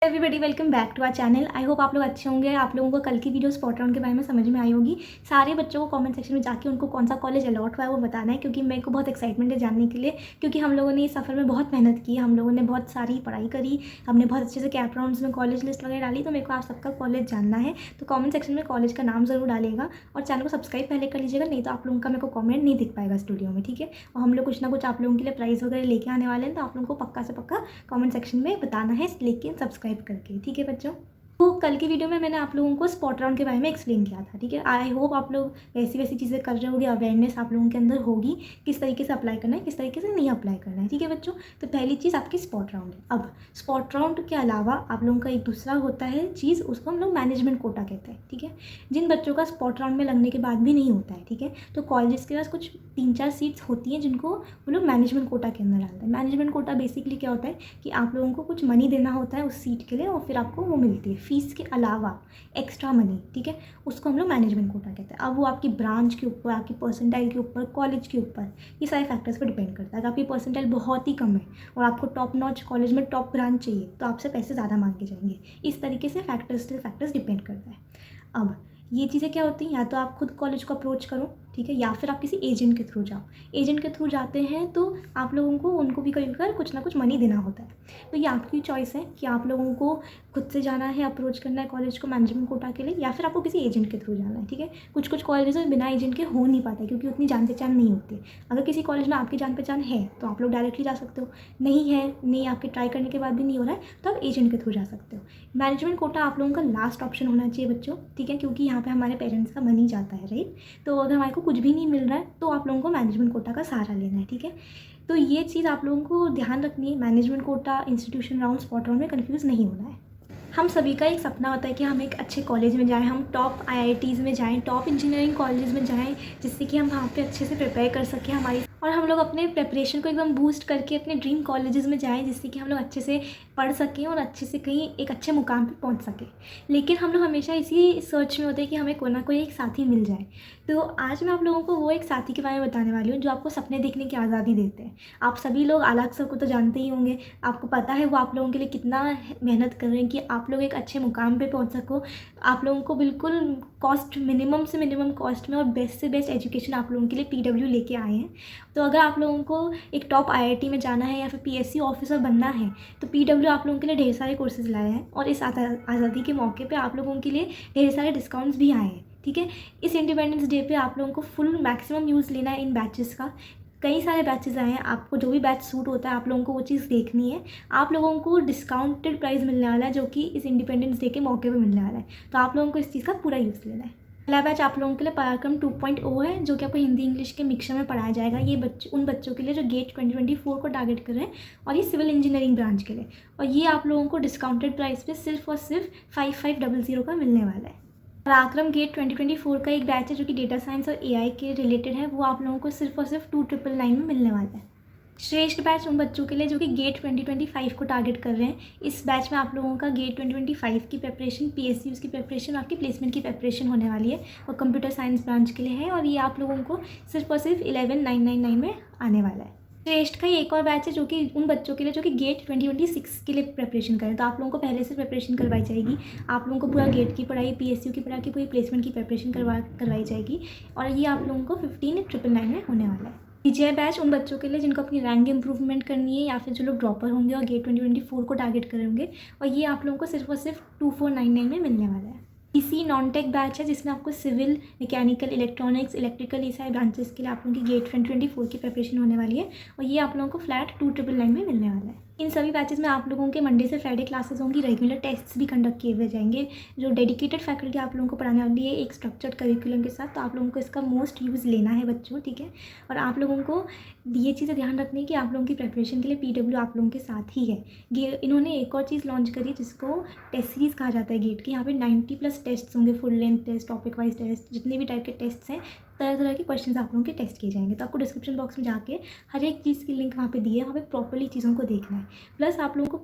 Everybody welcome back to our channel. I hope आप लोग अच्छे होंगे। आप लोगों को कल की वीडियो स्पॉट राउंड के बारे में समझ में आई होगी। सारे बच्चों को कमेंट सेक्शन में जाके उनको कौन सा कॉलेज अलॉट हुआ है वो बताना है, क्योंकि मेरे को बहुत एक्साइटमेंट है जानने के लिए, क्योंकि हम लोगों ने इस सफ़र में बहुत मेहनत की, हम लोगों ने बहुत सारी पढ़ाई करी, हमने बहुत अच्छे से कैप राउंड्स में कॉलेज लिस्ट वगैरह डाली। तो मेरे को आप सबका कॉलेज जानना है, तो कॉमेंट सेक्शन में कॉलेज का नाम ज़रूर डालिएगा और चैनल को सब्सक्राइब पहले कर लीजिएगा, नहीं तो आप लोगों का मेरे को कॉमेंट नहीं दिख पाएगा स्टूडियो में, ठीक है। और हम लोग कुछ ना कुछ आप लोगों के लिए प्राइज़ वगैरह लेके आने वाले हैं, तो आप लोगों को पक्का से पक्का कॉमेंट सेक्शन में बताना है, लेकिन सब्सक्राइब करके, ठीक है बच्चों। तो कल की वीडियो में मैंने आप लोगों को स्पॉट राउंड के बारे में एक्सप्लेन किया था, ठीक है। आई होप आप लोग वैसी वैसी चीज़ें कर रहे होंगे, अवेयरनेस आप लोगों के अंदर होगी किस तरीके से अप्लाई करना है, किस तरीके से नहीं अप्लाई करना है, ठीक है बच्चों। तो पहली चीज़ आपकी स्पॉट राउंड है। अब स्पॉट राउंड के अलावा आप लोगों का एक दूसरा होता है चीज़, उसको हम लोग मैनेजमेंट कोटा कहते हैं, ठीक है। जिन बच्चों का स्पॉट राउंड में लगने के बाद भी नहीं होता है, ठीक है, तो कॉलेजेस के पास कुछ 3-4 सीट्स होती हैं जिनको वो लोग मैनेजमेंट कोटा के अंदर डालते हैं। मैनेजमेंट कोटा बेसिकली क्या होता है कि आप लोगों को कुछ मनी देना होता है उस सीट के लिए, और फिर आपको वो मिलती है फीस के अलावा एक्स्ट्रा मनी, ठीक है। उसको हम लोग मैनेजमेंट कोटा कहते हैं। अब वो आपकी ब्रांच के ऊपर, आपकी परसेंटाइल के ऊपर, कॉलेज के ऊपर, ये सारे फैक्टर्स पर डिपेंड करता है। अगर आपकी परसेंटाइल बहुत ही कम है और आपको टॉप नॉच कॉलेज में टॉप ब्रांच चाहिए, तो आपसे पैसे ज़्यादा मांगे जाएंगे। इस तरीके से फैक्टर्स डिपेंड करता है। अब ये चीज़ें क्या होती हैं, या तो आप खुद कॉलेज को अप्रोच करो, ठीक है, या फिर आप किसी एजेंट के थ्रू जाओ। एजेंट के थ्रू जाते हैं तो आप लोगों को उनको भी कभी कभी कुछ ना कुछ मनी देना होता है। तो ये आपकी चॉइस है कि आप लोगों को खुद से जाना है, अप्रोच करना है कॉलेज को मैनेजमेंट कोटा के लिए, या फिर आपको किसी एजेंट के थ्रू जाना है, ठीक है। कुछ कुछ कॉलेज में बिना एजेंट के हो नहीं पाता, क्योंकि उतनी जान पहचान नहीं होती। अगर किसी कॉलेज में आपकी जान पहचान है तो आप लोग डायरेक्टली जा सकते हो, नहीं है, नहीं आपके ट्राई करने के बाद भी नहीं हो रहा है, तो आप एजेंट के थ्रू जा सकते हो। मैनेजमेंट कोटा आप लोगों का लास्ट ऑप्शन होना चाहिए बच्चों, ठीक है, क्योंकि यहाँ पे हमारे पेरेंट्स का मनी जाता है, राइट। तो अगर हमारे को कुछ भी नहीं मिल रहा है तो आप लोगों को मैनेजमेंट कोटा का सहारा लेना है, ठीक है। तो ये चीज़ आप लोगों को ध्यान रखनी है, management quota, institution round, spot round में कन्फ्यूज़ नहीं होना है। हम सभी का एक सपना होता है कि हम एक अच्छे कॉलेज में जाएं, हम टॉप आईआईटीज़ में जाएं, टॉप इंजीनियरिंग कॉलेज में जाएं, जिससे कि हम वहाँ पे अच्छे से प्रिपेयर कर सकें हमारी, और हम लोग अपने प्रिपरेशन को एकदम बूस्ट करके अपने ड्रीम कॉलेजेस में जाएं, जिससे कि हम लोग अच्छे से पढ़ सकें और अच्छे से कहीं एक अच्छे मुकाम पे पहुंच सकें। लेकिन हम लोग हमेशा इसी सर्च में होते हैं कि हमें कोई ना कोई एक साथी मिल जाए। तो आज मैं आप लोगों को वो एक साथी के बारे में बताने वाली हूँ जो आपको सपने देखने की आज़ादी देते हैं। आप सभी लोग आलाक सर को तो जानते ही होंगे, आपको पता है वो आप लोगों के लिए कितना मेहनत कर रहे हैं कि आप लोग एक अच्छे मुकाम पे पहुंच सको। आप लोगों को बिल्कुल कॉस्ट, मिनिमम से मिनिमम कॉस्ट में और बेस्ट से बेस्ट एजुकेशन आप लोगों के लिए पीडब्ल्यू लेके आए हैं। तो अगर आप लोगों को एक टॉप आईआईटी में जाना है या फिर पीएससी ऑफिसर बनना है, तो पीडब्ल्यू आप लोगों के लिए ढेर सारे कोर्सेज लाए हैं, और इस आज़ादी के मौके पे आप लोगों के लिए ढेर सारे डिस्काउंट्स भी आए हैं, ठीक है। इस इंडिपेंडेंस डे पे आप लोगों को फुल मैक्सिमम यूज़ लेना है इन बैचेस का। कई सारे बैचेस आए हैं, आपको जो भी बैच सूट होता है आप लोगों को वो चीज़ देखनी है। आप लोगों को डिस्काउंटेड प्राइस मिलने वाला है, जो कि इस इंडिपेंडेंस डे के मौके पे मिलने वाला है। तो आप लोगों को इस चीज़ का पूरा यूज़ लेना है। पहला बैच आप लोगों के लिए पराक्रम 2.0 है, जो कि आपको हिंदी इंग्लिश के मिक्सचर में पढ़ाया जाएगा। ये उन बच्चों के लिए जो गेट 2024 को टारगेट कर रहे हैं, और ये सिविल इंजीनियरिंग ब्रांच के लिए। और ये आप लोगों को डिस्काउंटेड प्राइस पे सिर्फ और सिर्फ 5500 का मिलने वाला है। पराक्रम गेट 2024 का एक बैच है जो कि डेटा साइंस और एआई के रिलेटेड है, वो आप लोगों को सिर्फ और सिर्फ 2999 में मिलने वाला है। श्रेष्ठ बैच उन बच्चों के लिए जो कि गेट 2025 को टारगेट कर रहे हैं। इस बैच में आप लोगों का गेट 2025 की प्रिपरेशन, पीएसयूज़ की प्रिपरेशन, आपकी प्लेसमेंट की प्रिपरेशन होने वाली है, और कंप्यूटर साइंस ब्रांच के लिए है, और ये आप लोगों को सिर्फ और सिर्फ 11999 में आने वाला है। श्रेष्ठ का ही एक और बैच है जो कि उन बच्चों के लिए जो कि गेट 2026 के लिए प्रिपरेशन करें। तो आप लोगों को पहले से प्रिपरेशन करवाई जाएगी, आप लोगों को पूरा गेट की पढ़ाई, पीएसयू की पढ़ाई की, पूरी प्लेसमेंट की प्रिपरेशन करवाई जाएगी, और ये आप लोगों को 15999 में होने वाला है। विजय बैच उन बच्चों के लिए जिनको अपनी रैंक इंप्रूवमेंट करनी है, या फिर जो लोग ड्रॉपर होंगे और गेट 2024 को टारगेट करेंगे, और ये आप लोगों को सिर्फ और सिर्फ 2499 में मिलने वाला है। इसी नॉन टेक बैच है जिसमें आपको सिविल, मैकेनिकल, इलेक्ट्रॉनिक्स, इलेक्ट्रिकल, ये सारे ब्रांचेस के लिए आप लोगों की गेट 2024 की प्रिपरेशन होने वाली है, और ये आप लोगों को फ्लैट 2999 में मिलने वाला है। इन सभी बैचेस में आप लोगों के मंडे से फ्राइडे क्लासेस होंगी, रेगुलर टेस्ट्स भी कंडक्ट किए हुए जाएंगे, जो डेडिकेटेड फैकल्टी आप लोगों को पढ़ाने वाली है एक स्ट्रक्चर्ड करिकुलम के साथ। तो आप लोगों को इसका मोस्ट यूज़ लेना है बच्चों, ठीक है। और आप लोगों को ये चीज़ें ध्यान रखनी है कि आप लोगों की प्रिपरेशन के लिए पीडब्ल्यू आप लोगों के साथ ही है। ये इन्होंने एक और चीज़ लॉन्च करी जिसको टेस्ट सीरीज़ कहा जाता है गेट की। यहाँ पे 90+ टेस्ट होंगे, full length test, topic wise test, जितने भी टाइप के टेस्ट हैं तरह तरह के क्वेश्चन आप लोगों के टेस्ट किए जाएंगे। तो आपको डिस्क्रिप्शन बॉक्स में जाके हर एक चीज़ की लिंक वहाँ पे दी है, वहाँ पे प्रॉपर्ली चीज़ों को देखना है। प्लस आप लोगों को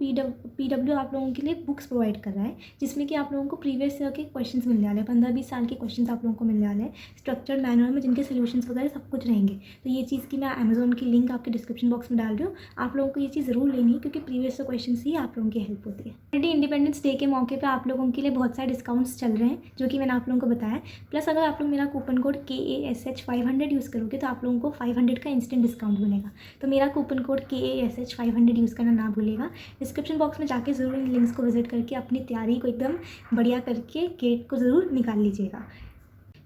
PW आप लोगों के लिए बुक्स प्रोवाइड कर रहा है, जिसमें कि आप लोगों को प्रीवियस ईयर के क्वेश्चन मिलने वाले हैं, 15-20 साल के क्वेश्चन आप लोगों को मिलने वाले हैं स्ट्रक्चर्ड मैनर में, जिनके सोल्यूशंस वगैरह सब कुछ रहेंगे। तो ये चीज़ की मैं अमेजोन की लिंक आपके डिस्क्रिप्शन बॉक्स में डाल रही हूँ। आप लोगों को ये चीज़ ज़रूर लेनी है, क्योंकि प्रीवियस क्वेश्चन से ही आप लोगों की हेल्प होती है। ऑलरेडी इंडिपेंडेंस डे के मौके पर आप लोगों के लिए बहुत सारे डिस्काउंट्स चल रहे हैं, जो कि मैंने आप लोगों को बताया। प्लस अगर आप लोग मेरा कूपन कोड KASH 500 यूज़ करोगे तो आप लोगों को 500 का इंस्टेंट डिस्काउंट मिलेगा। तो मेरा कूपन कोड KASH 500 यूज़ करना ना भूलिएगा। डिस्क्रिप्शन बॉक्स में जाके ज़रूर इन लिंक्स को विजिट करके अपनी तैयारी को एकदम बढ़िया करके गेट को ज़रूर निकाल लीजिएगा।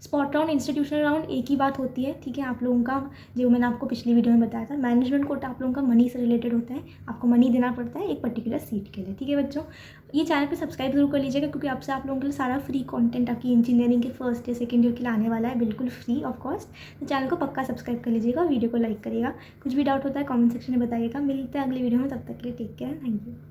स्पॉट राउंड, इंस्टीट्यूशनल राउंड एक ही बात होती है, ठीक है। आप लोगों का जो मैंने आपको पिछली वीडियो में बताया था, मैनेजमेंट कोटा आप लोगों का मनी से रिलेटेड होता है। आपको मनी देना पड़ता है एक पर्टिकुलर सीट के लिए, ठीक है बच्चों। ये चैनल पे सब्सक्राइब जरूर कर लीजिएगा, क्योंकि आपसे आप लोगों के लिए सारा फ्री कंटेंट आपकी इंजीनियरिंग के फर्स्ट या सेकंड ईयर के लिए आने वाला है, बिल्कुल फ्री ऑफ कॉस्ट। तो चैनल को पक्का सब्सक्राइब कर लीजिएगा, वीडियो को लाइक करिएगा। कुछ भी डाउट होता है कमेंट सेक्शन में बताइएगा। मिलते हैं अगली वीडियो में, तब तक के लिए टेक केयर, थैंक यू।